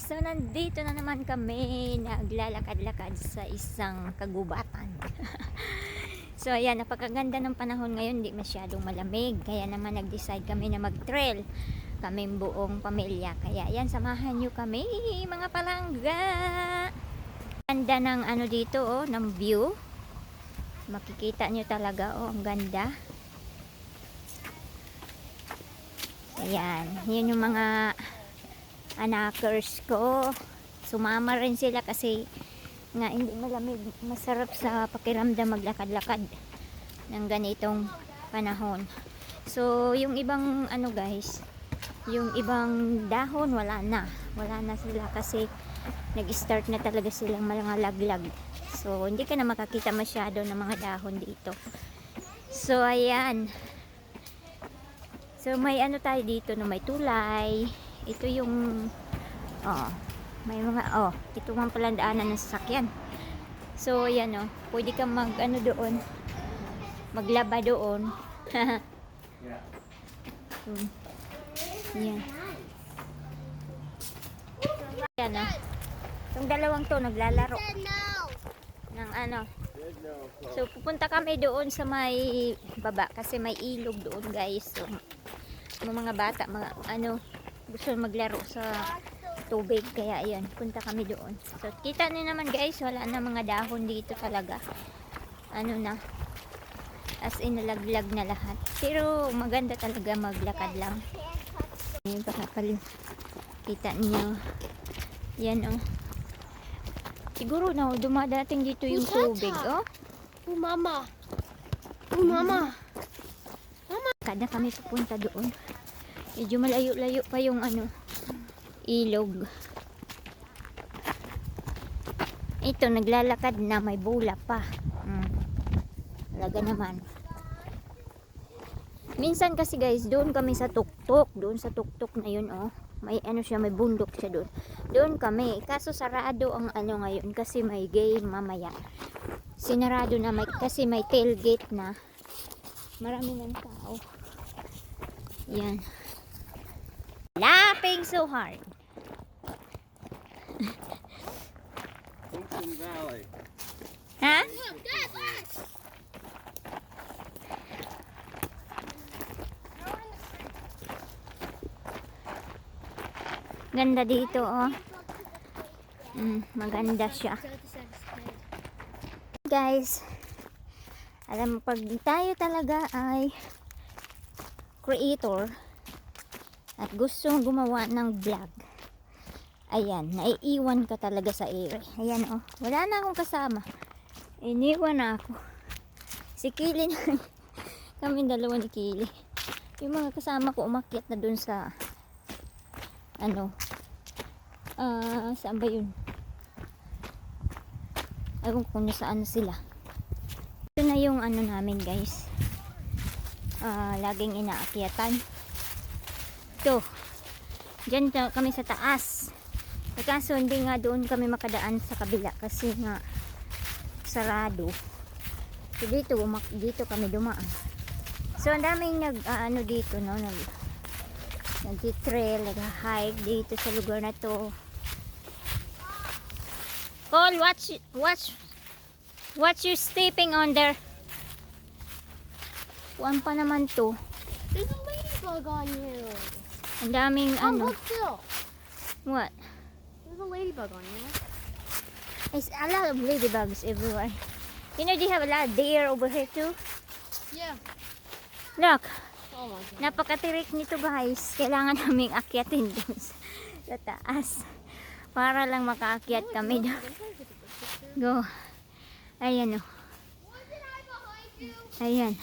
So nandito na naman kami, naglalakad-lakad sa isang kagubatan. So ayan, napakaganda ng panahon ngayon, hindi masyadong malamig. Kaya naman nag-decide kami na mag-trail kaming buong pamilya. Kaya ayan, samahan nyo kami mga palangga. Ganda ng ano dito oh, ng view. Makikita nyo talaga oh, ang ganda. Ayan, yun yung mga anakers ko. Sumama rin sila kasi nga hindi malamig. Masarap sa pakiramdam maglakad-lakad ng ganitong panahon. So yung ibang ano guys, yung ibang dahon wala na sila kasi nag-start na talaga silang mga laglag. So hindi ka na makakita masyado ng mga dahon dito. So ayan, so may ano tayo dito no, may tulay. Ito yung may mga ito mga palandaanan ng sasakyan. So yan pwede kang mag ano doon, maglaba doon. Yan. Yan itong dalawang to naglalaro ng ano. So pupunta kami doon sa may baba kasi may ilog doon guys. So mga bata, mga ano, gusto maglaro sa tubig, kaya ayan, punta kami doon. So kita niyo naman guys, wala na mga dahon dito talaga, ano na, as in nalaglag na lahat, pero maganda talaga maglakad lang. Ayun, kita niyo yan siguro na dumadating dito yung tubig. Mama Kada kami pupunta doon, medyo malayo-layo pa yung ano, ilog. Ito naglalakad na, may bola pa. Talaga naman. Minsan kasi guys, doon kami sa tuktok, doon sa tuktok na yun may ano siya, may bundok siya doon. Doon kami, kaso sarado ang ano ngayon kasi may game mamaya. Sinarado na kasi may tailgate na. Marami ng tao. Yan. Laughing so hard. Kingston Valley. Ha? Ganda dito maganda siya. Guys, alam mo, pag tayo talaga ay creator at gusto gumawa ng vlog, ayan, naiiwan ka talaga sa ere. Ayan wala na akong kasama, iniwan na ako. Si Kili na kami dalawa ni Kili. Yung mga kasama ko umakyat na dun sa ano, saan ba yun, ewan ko kung saan sila. Ito na yung ano namin guys, laging inaakyatan. Ito, dyan kami sa taas. Kaso hindi nga doon kami makadaan sa kabila kasi nga sarado. So dito kami dumaan. So ang daming ano dito nag-trail, nag-hike dito sa lugar na to. Cole, watch you stepping on there. Kuan pa naman to. There's a ladybug on you. Ang daming ano. Look still. What? There's a ladybug on you. There's a lot of ladybugs everywhere. You know, they have a lot of deer over here too. Yeah. Look, Oh my god. napakatirik nito guys. Kailangan naming akyatin dun sa taas para lang makaakyat kami doon. Go. Ayan ayan.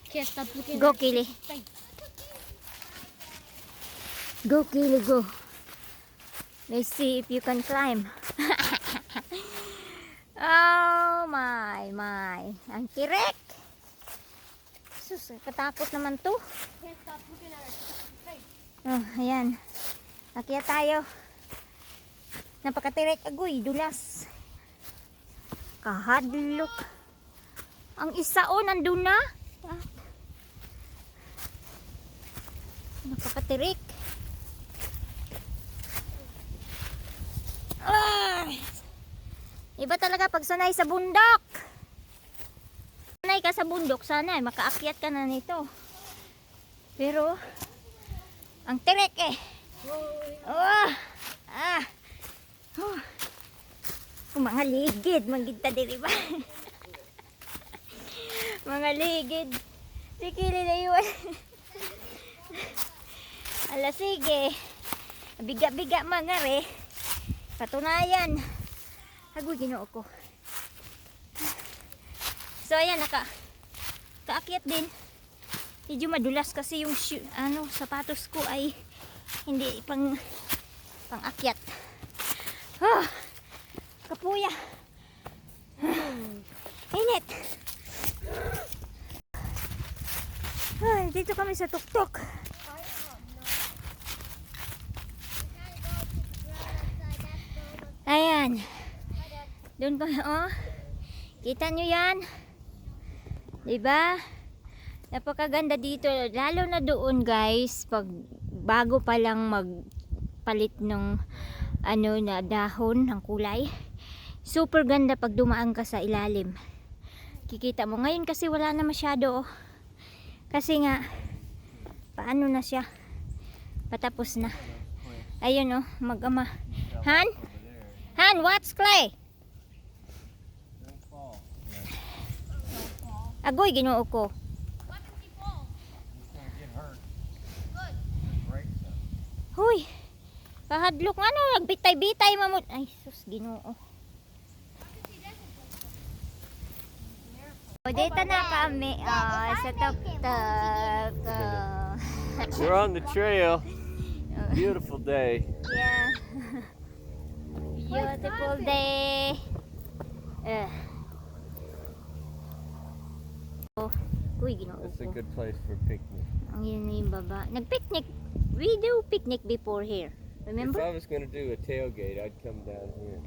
Can't stop looking. Go Kili. Go Kili, go. Let's see if you can climb. Oh my. Ang tirik. Sus, katakot naman to. Can't stop looking at her. Ayan. Akyat tayo. Napakatirik, agoy, dulas. Kahadlok. Ang isa nandun na. Napakatirik. Ay! Iba talaga pag sanay sa bundok. Sanay ka sa bundok, sana makaakyat ka na nito. Pero, ang tirik eh. Oh! Ah! Oh! Kung mga ligid, manggita diri ba? Mga ligid. Sikili na yun. Ala, sige. Biga-biga mga re. Patunayan. Agoy, ginoo ko. So, ayan, kaakyat din. Medyo madulas kasi yung sapatos ko ay hindi pang-akyat. Oh, kapuya. Init. Ay, dito kami sa tuktok. Ayan. Doon ko, oh. Kita nyo yan? Diba? Napakaganda dito. Lalo na doon, guys. Pag bago pa lang magpalit ng na dahon ng kulay. Super ganda pag dumaan ka sa ilalim. Kikita mo. Ngayon kasi wala na masyado, oh. Kasi nga, paano na siya? Patapos na. Ayun, oh. Mag-ama. Han? Han, what's Clay? Agoy, ginoo ko. Huy, kahadlok nga no, nagbitay-bitay mamut. Ay, sus, ginoo. O, dito na kami, sa tuktok. We're on the trail. Beautiful day. Yeah. Beautiful day. Uy, ginoo It's a ko. good place for picnic. Ang yun na yung baba. Nag-picnic. We do picnic before here. If Remember? I was going to do a tailgate, I'd come down here.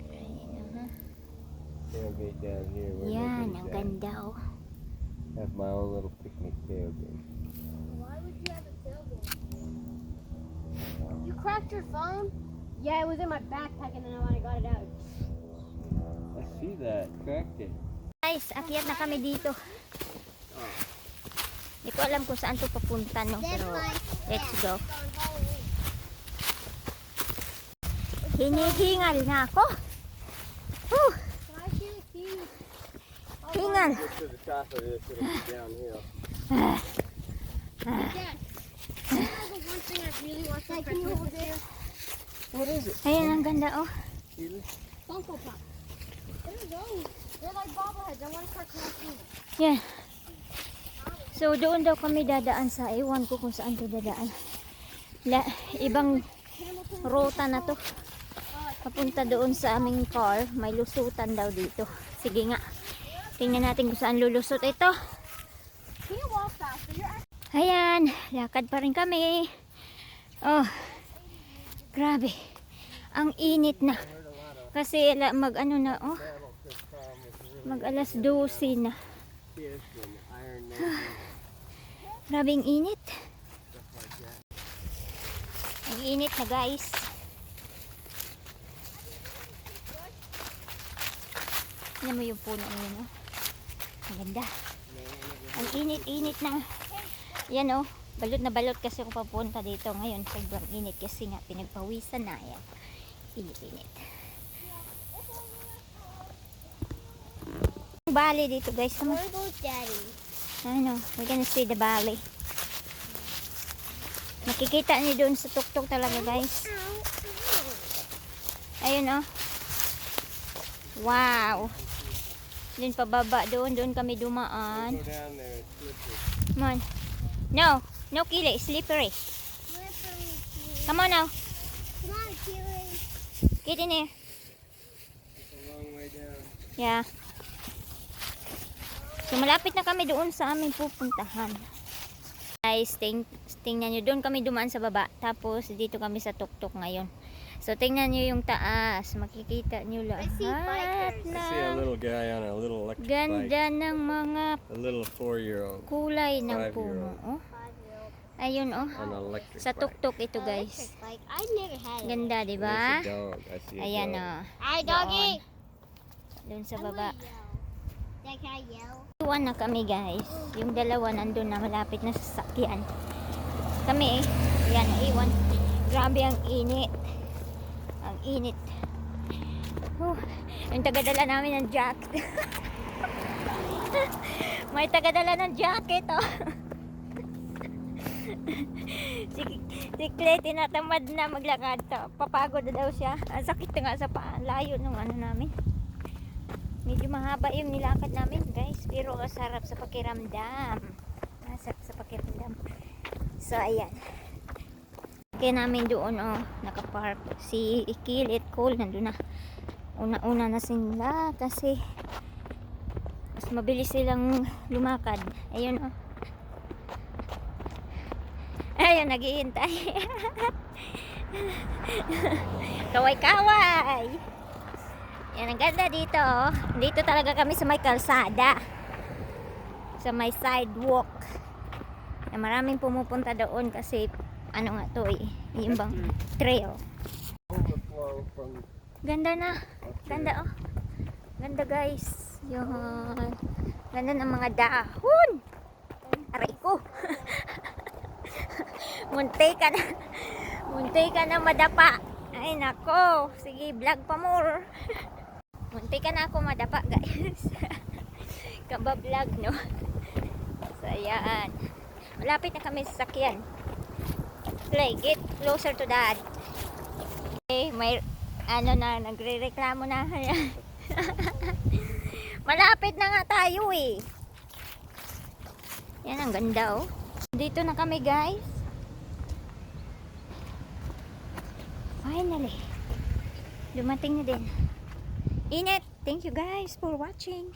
Tailgate down here. Where Yan, nobody's ang at. ganda, oh. Have my own little picnic tailgate. Why would you have a tailgate? You cracked your phone? Yeah, it was in my backpack and then when I got it out. I see that. Cracked it. Guys, akyat na kami dito. Hindi ko alam kung saan to papunta, no? Pero, let's go. Hinihingal na ako. Whew, Can I see the keys? hingal. Get to the top of this, it'll be downhill. Dad. The one thing I really want for Christmas this year? What is it? Ayan, ang ganda, oh. Keyless? Funko Pop. What are those? They're like bobbleheads. I want to start collecting them. Yan. So, doon daw kami dadaan sa, ewan ko kung saan to dadaan. Ibang ruta na to. Papunta doon sa aming car. May lusutan daw dito. Sige nga. Tingnan natin kung saan lulusot ito. Can you walk faster? You're Ayan. Lakad pa rin kami. Oh. Grabe. Ang init na. Kasi mag ano na, oh. Mag alas 12 na. Yes, and Iron Man. Grabe ang init. Ang init na, guys. Tignan mo yung puno niya, no? Ang ganda. Ang init-init na. Yan, oh. Balot na balot kasi ako papunta dito. Ngayon, sobrang init kasi nga pinagpawisan na. Yan. Init-init. Bali dito, guys. Come on. Where goes Daddy? Ano, we're gonna see the valley. Makikita niyo doon sa tuktok talaga, guys. Ayun, oh. Wow. Doon pababa, doon kami dumaan. Go down there, it's slippery. Come on. No, no, Kili, slippery. Come on now. Come on, Keely. Get in here. It's a long way down. Yeah. So, malapit na kami doon sa aming pupuntahan. Guys, tingnan nyo. Doon kami dumaan sa baba. Tapos, dito kami sa tuktok ngayon. So, tingnan nyo yung taas. Makikita nyo lahat see bikers. I see a ng little guy on a little electric ganda bike. ng mga A little 4-year-old. kulay ng 5-year-old. puno. Oh. Ayun oh. An electric Sa bike. tuktok ito guys. Electric bike. I never had it. Ganda, di There's ba? a dog. I see a Ayan dog. oh. Hi, doggy. Doon sa I wanna baba. yell. Dad, can I yell? Iwan na kami guys. Yung dalawa nandun na malapit na sa sasakyan. Kami yan, iwan. Grabe ang init. Ang init. Yung tagadala namin ng jacket. May tagadala ng jacket oh. si Clay tinatamad na maglakad to. Papagod na daw siya. Ang sakit na nga sa paa. Layo nung ano namin. Medyo mahaba yung nilakad namin guys. Pero sarap sa pakiramdam. Masarap sa pakiramdam. So ayan. Kaya namin doon oh. Nakapark. Si Kilit Cole nandun na. Una-una na sila. Kasi mas mabilis silang lumakad. Ayun oh. Ayun, naghihintay. Kaway-kaway. Yan, ang ganda dito. Oh. Dito talaga kami sa may kalsada. Sa may sidewalk. Na maraming pumupunta doon kasi ano nga to eh. Yung bang trail. Overflow from Ganda na. Ganda oh. Ganda guys. Yun. Ganda ng mga dahon. Aray ko. Munti ka na. Munti ka na madapa. Ay nako. Sige, vlog pa more. Munti ka na ako madapa guys. Kaba-vlog no. So ayan. Malapit na kami sa sakyan. Play, get closer to dad. Okay, may ano na, nagre-reklamo na. Malapit na nga tayo eh. Yan ang ganda oh. Dito na kami guys. Finally. Dumating na din. Init. Thank you guys for watching.